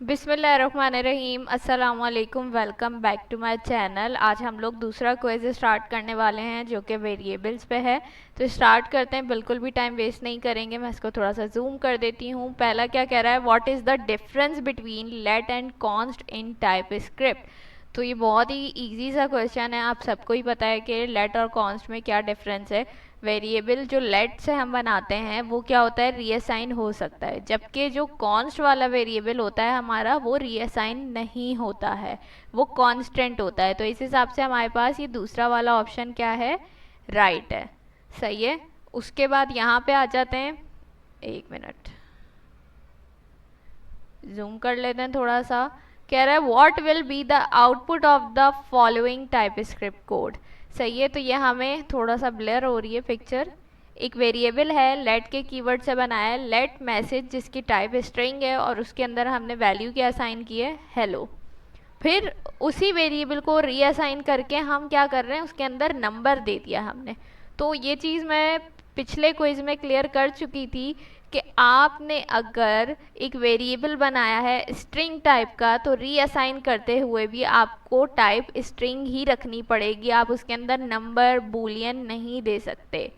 बिस्मिल्लाहिर्रहमानिर्रहीम। अस्सलाम वालेकुम। Welcome back to my channel. आज हम लोग दूसरा क्विज स्टार्ट करने वाले हैं जो कि वेरिएबल्स पे है। तो स्टार्ट करते हैं, बिल्कुल भी टाइम वेस्ट नहीं करेंगे। मैं इसको थोड़ा सा जूम कर देती हूँ। पहला क्या कह रहा है, what is the difference between let and const in TypeScript. तो ये बहुत ही इजी सा क्वेश्चन है, आप सबको ही पता है कि लेट और कॉन्स्ट में क्या डिफरेंस है। वेरिएबल जो लेट से हम बनाते हैं वो क्या होता है, रीअसाइन हो सकता है, जबकि जो कॉन्स्ट वाला वेरिएबल होता है हमारा वो रीअसाइन नहीं होता है, वो कांस्टेंट होता है। तो इस हिसाब से हमारे पास ये दूसरा वाला ऑप्शन क्या है, राइट है, सही है। उसके बाद यहाँ पे आ जाते हैं, एक मिनट जूम कर लेते हैं थोड़ा सा। कह रहा है what will be the output of the following type script code. सही है, तो ये हमें थोड़ा सा ब्लर हो रही है पिक्चर। एक वेरिएबल है, लेट के कीवर्ड से बनाया है, लेट मैसेज जिसकी टाइप स्ट्रिंग है और उसके अंदर हमने वैल्यू क्या असाइन की है, हेलो। फिर उसी वेरिएबल को रीअसाइन करके हम क्या कर रहे हैं, उसके अंदर नंबर दे दिया हमने। तो ये चीज़ मैं पिछले क्विज में क्लियर कर चुकी थी कि आपने अगर एक वेरिएबल बनाया है स्ट्रिंग टाइप का तो रीअसाइन करते हुए भी आपको टाइप स्ट्रिंग ही रखनी पड़ेगी, आप उसके अंदर नंबर बूलियन नहीं दे सकते।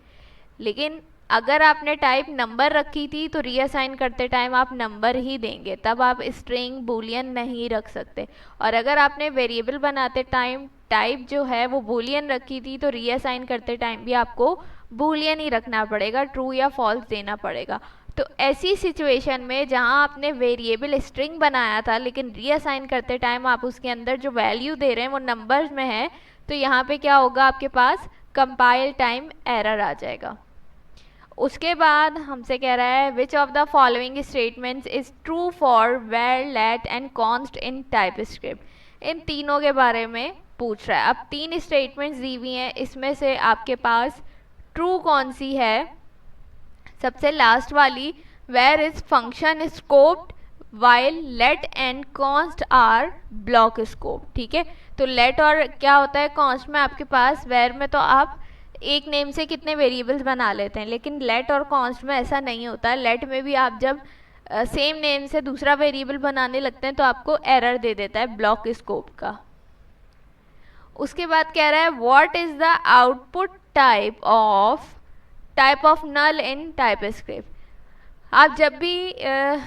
लेकिन अगर आपने टाइप नंबर रखी थी तो रीअसाइन करते टाइम आप नंबर ही देंगे, तब आप स्ट्रिंग बूलियन नहीं रख सकते। और अगर आपने वेरिएबल बनाते टाइम टाइप जो है वो बूलियन रखी थी तो रीअसाइन करते टाइम भी आपको बूलियन ही रखना पड़ेगा, ट्रू या फॉल्स देना पड़ेगा। तो ऐसी सिचुएशन में जहां आपने वेरिएबल स्ट्रिंग बनाया था लेकिन रीअसाइन करते टाइम आप उसके अंदर जो वैल्यू दे रहे हैं वो नंबर्स में है, तो यहाँ पे क्या होगा, आपके पास कंपाइल टाइम एरर आ जाएगा। उसके बाद हमसे कह रहा है which of the following statements is true for var let and const in TypeScript. इन तीनों के बारे में पूछ रहा है। अब तीन स्टेटमेंट्स दी हुई हैं, इसमें से आपके पास ट्रू कौन सी है, सबसे लास्ट वाली, var is function scoped while let and const are block scope. ठीक है, तो लेट और क्या होता है कॉन्स्ट में आपके पास, वेर में तो आप एक नेम से कितने वेरिएबल्स बना लेते हैं, लेकिन लेट और कॉन्स्ट में ऐसा नहीं होता। लेट में भी आप जब सेम नेम से दूसरा वेरिएबल बनाने लगते हैं तो आपको एरर दे देता है ब्लॉक स्कोप का। उसके बाद कह रहा है what is the output type of null in TypeScript. आप जब भी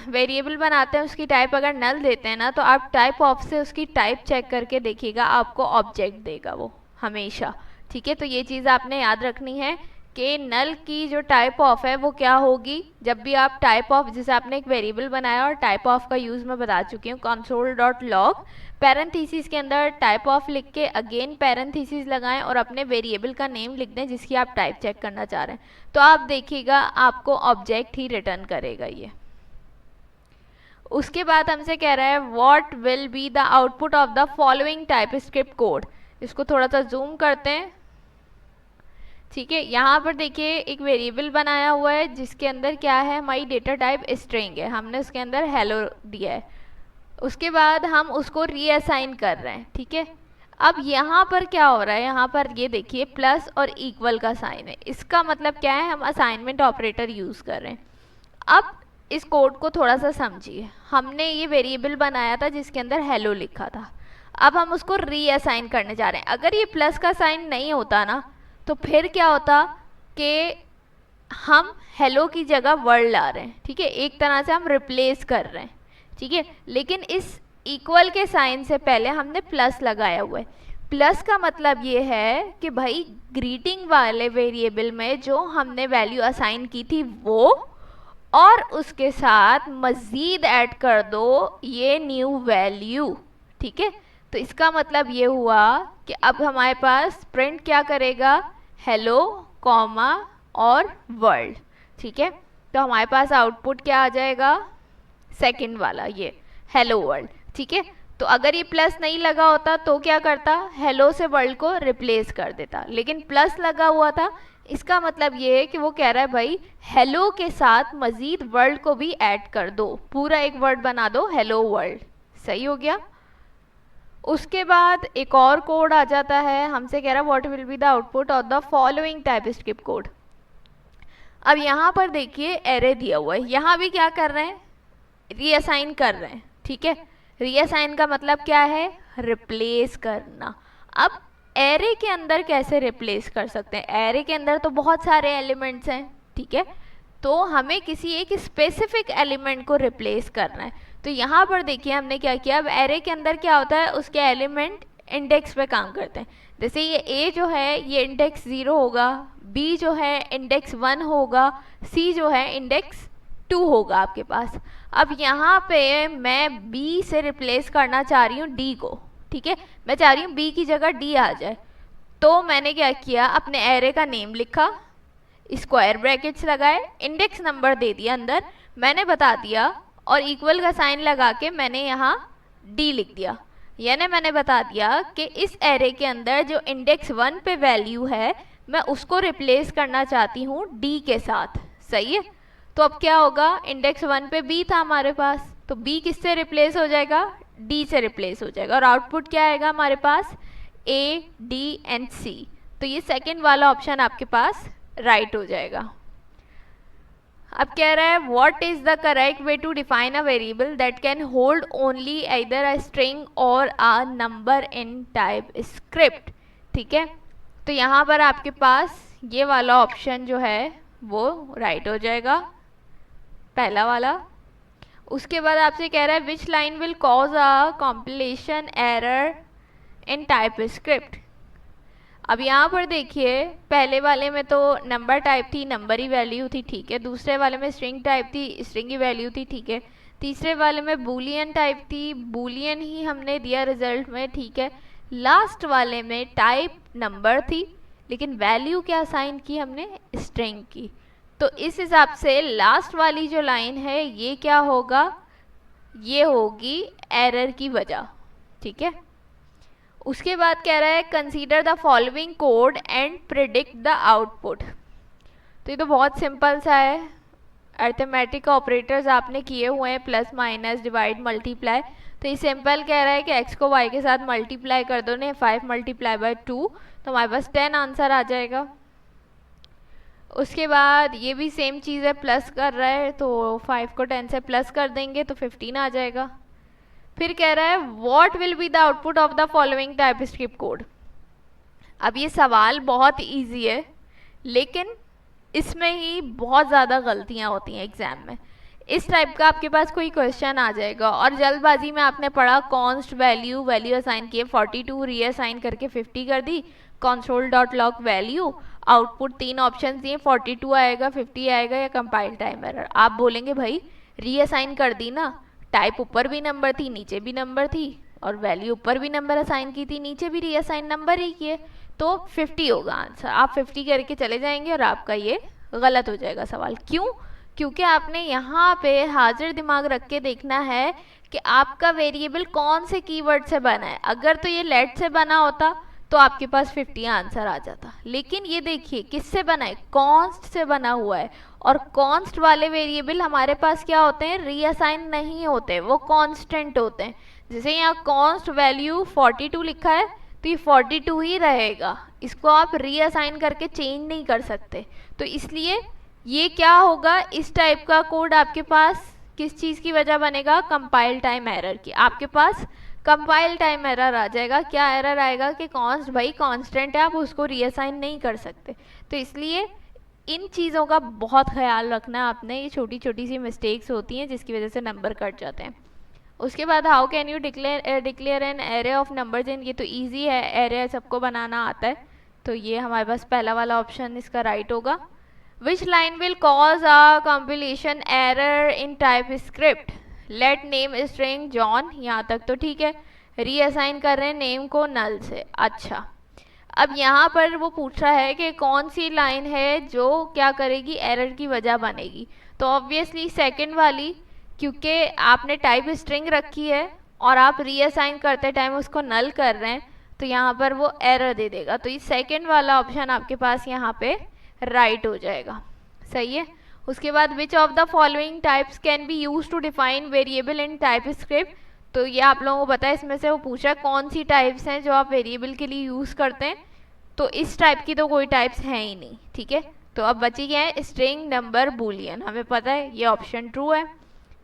वेरिएबल बनाते हैं उसकी टाइप अगर नल देते हैं ना, तो आप टाइप ऑफ से उसकी टाइप चेक करके देखिएगा, आपको ऑब्जेक्ट देगा वो हमेशा। ठीक है, तो ये चीज़ आपने याद रखनी है कि नल की जो टाइप ऑफ है वो क्या होगी। जब भी आप टाइप ऑफ, जैसे आपने एक वेरिएबल बनाया और टाइप ऑफ का यूज़ मैं बता चुकी हूँ, console.log पैरेंथीसिस के अंदर टाइप ऑफ लिख के अगेन पैरेंथीसिस लगाएं और अपने वेरिएबल का नेम लिख दें जिसकी आप टाइप चेक करना चाह रहे हैं, तो आप देखिएगा आपको ऑब्जेक्ट ही रिटर्न करेगा ये। उसके बाद हमसे कह रहा है what will be the output of the following type script code. इसको थोड़ा सा जूम करते हैं। ठीक है, यहाँ पर देखिए एक वेरिएबल बनाया हुआ है जिसके अंदर क्या है, हमारी डेटा टाइप स्ट्रिंग है, हमने उसके अंदर हेलो दिया है। उसके बाद हम उसको रीअसाइन कर रहे हैं। ठीक है, अब यहाँ पर क्या हो रहा है, यहाँ पर ये देखिए प्लस और इक्वल का साइन है, इसका मतलब क्या है, हम असाइनमेंट ऑपरेटर यूज़ कर रहे हैं। अब इस कोड को थोड़ा सा समझिए, हमने ये वेरिएबल बनाया था जिसके अंदर हेलो लिखा था, अब हम उसको रीअसाइन करने जा रहे हैं। अगर ये प्लस का साइन नहीं होता ना तो फिर क्या होता कि हम हेलो की जगह वर्ड ला रहे हैं। ठीक है, एक तरह से हम रिप्लेस कर रहे हैं। ठीक है, लेकिन इस इक्वल के साइन से पहले हमने प्लस लगाया हुआ है। प्लस का मतलब ये है कि भाई ग्रीटिंग वाले वेरिएबल में जो हमने वैल्यू असाइन की थी वो, और उसके साथ मज़ीद ऐड कर दो ये न्यू वैल्यू। ठीक है, तो इसका मतलब ये हुआ कि अब हमारे पास प्रिंट क्या करेगा, हेलो कॉमा और वर्ल्ड। ठीक है, तो हमारे पास आउटपुट क्या आ जाएगा, सेकंड वाला ये हेलो वर्ल्ड। ठीक है, तो अगर ये प्लस नहीं लगा होता तो क्या करता, हेलो से वर्ल्ड को रिप्लेस कर देता, लेकिन प्लस लगा हुआ था, इसका मतलब ये है कि वो कह रहा है भाई हेलो के साथ मजीद वर्ल्ड को भी ऐड कर दो, पूरा एक वर्ड बना दो हेलो वर्ल्ड। सही हो गया। उसके बाद एक और कोड आ जाता है, हमसे कह रहा है what will be the output of the following type script code. अब यहाँ पर देखिए एरे दिया हुआ है, यहाँ भी क्या कर रहे हैं, रीअसाइन कर रहे हैं। ठीक है। रीअसाइन का मतलब क्या है? रिप्लेस करना। अब एरे के अंदर कैसे रिप्लेस कर सकते हैं? एरे के अंदर तो बहुत सारे एलिमेंट्स हैं, ठीक है, तो हमें किसी एक स्पेसिफिक एलिमेंट को रिप्लेस करना है। तो यहाँ पर देखिए हमने क्या किया, अब एरे के अंदर क्या होता है, उसके एलिमेंट इंडेक्स पे काम करते हैं। जैसे ये ए जो है ये इंडेक्स 0 होगा, बी जो है इंडेक्स 1 होगा, सी जो है इंडेक्स 2 होगा आपके पास। अब यहाँ पे मैं बी से रिप्लेस करना चाह रही हूँ डी को, ठीक है, मैं चाह रही हूँ बी की जगह डी आ जाए। तो मैंने क्या किया, अपने एरे का नेम लिखा, स्क्वायर ब्रैकेट्स लगाए, इंडेक्स नंबर दे दिया अंदर, मैंने बता दिया, और इक्वल का साइन लगा के मैंने यहाँ डी लिख दिया। यानी मैंने बता दिया कि इस एरे के अंदर जो इंडेक्स 1 पे वैल्यू है मैं उसको रिप्लेस करना चाहती हूँ डी के साथ। सही है। तो अब क्या होगा, इंडेक्स 1 पे बी था हमारे पास, तो बी किससे रिप्लेस हो जाएगा? डी से रिप्लेस हो जाएगा, और आउटपुट क्या आएगा हमारे पास? ए, डी एंड सी। तो ये सेकेंड वाला ऑप्शन आपके पास राइट हो जाएगा। अब कह रहा है what is the correct way to define a variable that can hold only either a string or a number in TypeScript. ठीक है, तो यहाँ पर आपके पास ये वाला ऑप्शन जो है वो राइट हो जाएगा, पहला वाला। उसके बाद आपसे कह रहा है विच line will cause a compilation error in type script. अब यहाँ पर देखिए पहले वाले में तो नंबर टाइप थी, नंबर ही वैल्यू थी, ठीक है। दूसरे वाले में स्ट्रिंग टाइप थी, स्ट्रिंग ही वैल्यू थी, ठीक है। तीसरे वाले में बूलियन टाइप थी, बूलियन ही हमने दिया रिजल्ट में, ठीक है। लास्ट वाले में टाइप नंबर थी लेकिन वैल्यू क्या असाइन की हमने? स्ट्रिंग की। तो इस हिसाब से लास्ट वाली जो लाइन है ये क्या होगा? ये होगी एरर की वजह, ठीक है। उसके बाद कह रहा है consider the following code and predict the output. तो ये तो बहुत सिंपल सा है, अर्थमेटिक ऑपरेटर्स आपने किए हुए हैं, प्लस माइनस डिवाइड मल्टीप्लाई। तो ये सिंपल कह रहा है कि x को y के साथ मल्टीप्लाई कर दो ने, 5 मल्टीप्लाई बाय 2, तो हमारे पास 10 आंसर आ जाएगा। उसके बाद ये भी सेम चीज़ है, प्लस कर रहा है तो 5 को 10 से प्लस कर देंगे तो 15 आ जाएगा। फिर कह रहा है what will be the output of the following type script code. अब ये सवाल बहुत इजी है लेकिन इसमें ही बहुत ज़्यादा गलतियाँ होती हैं एग्जाम में। इस टाइप का आपके पास कोई क्वेश्चन आ जाएगा और जल्दबाजी में आपने पढ़ा कॉन्स्ट वैल्यू, वैल्यू असाइन किए 42, रीअसाइन करके 50 कर दी, console dot log value, output 3 option दिए, 42 आएगा, 50 आएगा या कंपाइल टाइम एरर। आप बोलेंगे भाई रीअसाइन कर दी ना, टाइप ऊपर भी नंबर थी नीचे भी नंबर थी, और वैल्यू ऊपर भी नंबर असाइन की थी नीचे भी रीअसाइन नंबर ही किए, तो 50 होगा आंसर। आप 50 करके चले जाएंगे और आपका ये गलत हो जाएगा सवाल। क्यों? क्योंकि आपने यहाँ पे हाजिर दिमाग रख के देखना है कि आपका वेरिएबल कौन से कीवर्ड से बना है। अगर तो ये लेट से बना होता तो आपके पास 50 आंसर आ जाता, लेकिन ये देखिए किससे बना है? कॉन्स्ट से बना हुआ है, और कॉन्स्ट वाले वेरिएबल हमारे पास क्या होते हैं? रीअसाइन नहीं होते, वो कांस्टेंट होते हैं। जैसे यहाँ कॉन्स्ट वैल्यू 42 लिखा है तो ये 42 ही रहेगा, इसको आप रीअसाइन करके चेंज नहीं कर सकते। तो इसलिए ये क्या होगा, इस टाइप का कोड आपके पास किस चीज़ की वजह बनेगा? कंपाइल टाइम एरर की। आपके पास कंपाइल टाइम एरर आ जाएगा। क्या एरर आएगा कि कॉन्स्ट भाई कांस्टेंट है, आप उसको रीअसाइन नहीं कर सकते। तो इसलिए इन चीज़ों का बहुत ख्याल रखना है आपने, ये छोटी छोटी सी मिस्टेक्स होती हैं जिसकी वजह से नंबर कट जाते हैं। उसके बाद how can you declare an array of numbers in, ये तो ईजी है, एरे सबको बनाना आता है, तो ये हमारे पास पहला वाला ऑप्शन इसका राइट होगा। Which line will cause a compilation error in TypeScript, let name string John, यहाँ तक तो ठीक है। रीअसाइन कर रहे हैं नेम को नल से। अच्छा, अब यहाँ पर वो पूछ रहा है कि कौन सी लाइन है जो क्या करेगी, एरर की वजह बनेगी। तो ऑब्वियसली सेकंड वाली, क्योंकि आपने टाइप स्ट्रिंग रखी है और आप रीअसाइन करते टाइम उसको नल कर रहे हैं तो यहाँ पर वो एरर दे देगा। तो ये सेकंड वाला ऑप्शन आपके पास यहाँ पे राइट हो जाएगा। सही है। उसके बाद which of the following types can be use to define variable in TypeScript, तो ये आप लोगों को पता है, इसमें से वो पूछा कौन सी टाइप्स हैं जो आप वेरिएबल के लिए यूज़ करते हैं। तो इस टाइप की तो कोई टाइप्स हैं ही नहीं, ठीक है। तो अब बची क्या है? String, number, Boolean. हमें पता है ये ऑप्शन ट्रू है।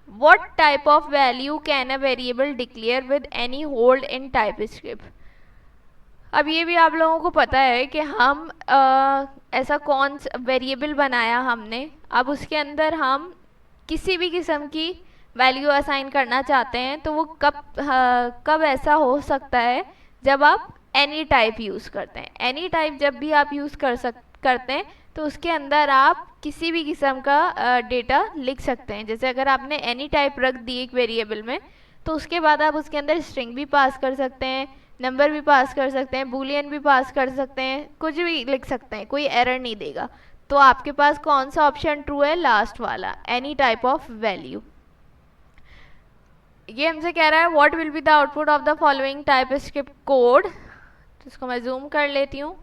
What type of value can a variable declare with any hold in TypeScript? अब ये भी आप लोगों को पता है कि हम ऐसा कौन सा वेरिएबल बनाया हमने, अब उसके अंदर हम किसी भी किस्म की वैल्यू असाइन करना चाहते हैं तो वो कब ऐसा हो सकता है, जब आप एनी टाइप यूज़ करते हैं। एनी टाइप जब भी आप यूज़ करते हैं तो उसके अंदर आप किसी भी किस्म का डेटा लिख सकते हैं। जैसे अगर आपने एनी टाइप रख दी एक वेरिएबल में, तो उसके बाद आप उसके अंदर स्ट्रिंग भी पास कर सकते हैं, नंबर भी पास कर सकते हैं, बूलियन भी पास कर सकते हैं, कुछ भी लिख सकते हैं, कोई एरर नहीं देगा। तो आपके पास कौन सा ऑप्शन ट्रू है? लास्ट वाला, एनी टाइप ऑफ वैल्यू। ये हमसे कह रहा है what will be the output of the following TypeScript code. तो इसको मैं जूम कर लेती हूँ।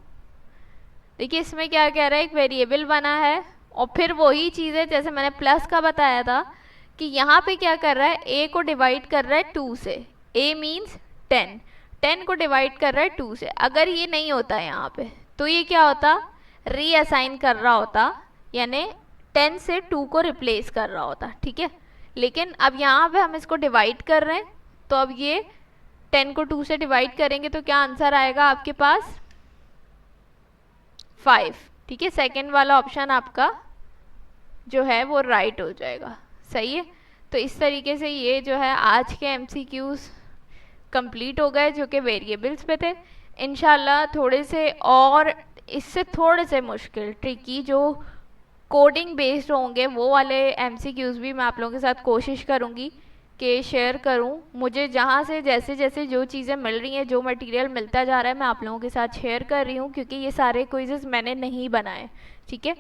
देखिए इसमें क्या कह रहा है, एक वेरिएबल बना है और फिर वही चीज़ है जैसे मैंने प्लस का बताया था कि यहाँ पे क्या कर रहा है, ए को डिवाइड कर रहा है 2 से। ए मीन्स 10, 10 को डिवाइड कर रहा है 2 से। अगर ये नहीं होता यहाँ पे तो ये क्या होता, रीअसाइन कर रहा होता, यानी 10 से 2 को रिप्लेस कर रहा होता, ठीक है। लेकिन अब यहाँ पे हम इसको डिवाइड कर रहे हैं, तो अब ये 10 को 2 से डिवाइड करेंगे तो क्या आंसर आएगा आपके पास? 5, ठीक है। सेकेंड वाला ऑप्शन आपका जो है वो राइट हो जाएगा, सही है। तो इस तरीके से ये जो है आज के MCQs कंप्लीट हो गए जो कि वेरिएबल्स पे थे। इंशाल्लाह थोड़े से और इससे थोड़े से मुश्किल ट्रिकी जो कोडिंग बेस्ड होंगे वो वाले MCQs भी मैं आप लोगों के साथ कोशिश करूँगी कि शेयर करूँ। मुझे जहाँ से जैसे जैसे जो चीज़ें मिल रही हैं, जो मटेरियल मिलता जा रहा है, मैं आप लोगों के साथ शेयर कर रही हूँ, क्योंकि ये सारे क्विज़ेस मैंने नहीं बनाए, ठीक है।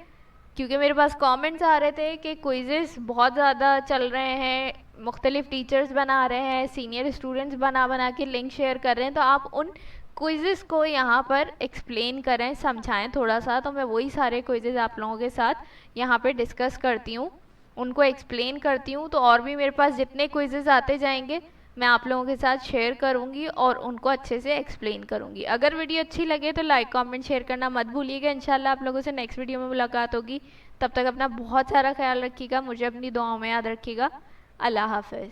क्योंकि मेरे पास कमेंट्स आ रहे थे कि क्विज़ेस बहुत ज़्यादा चल रहे हैं, मुख्तलिफ टीचर्स बना रहे हैं, सीनियर स्टूडेंट्स बना के लिंक शेयर कर रहे हैं, तो आप उन क्विज़ेस को यहाँ पर एक्सप्लेन करें, समझाएं थोड़ा सा। तो मैं वही सारे क्विज़ेस आप लोगों के साथ यहाँ पे डिस्कस करती हूँ, उनको एक्सप्लेन करती हूँ। तो और भी मेरे पास जितने क्विज़ेस आते जाएंगे मैं आप लोगों के साथ शेयर करूँगी और उनको अच्छे से एक्सप्लेन करूँगी। अगर वीडियो अच्छी लगे तो लाइक कमेंट शेयर करना मत भूलिएगा। इंशाल्लाह आप लोगों से नेक्स्ट वीडियो में मुलाकात होगी। तब तक अपना बहुत सारा ख्याल रखिएगा, मुझे अपनी दुआओं में याद रखिएगा। अल्लाह हाफ़िज़।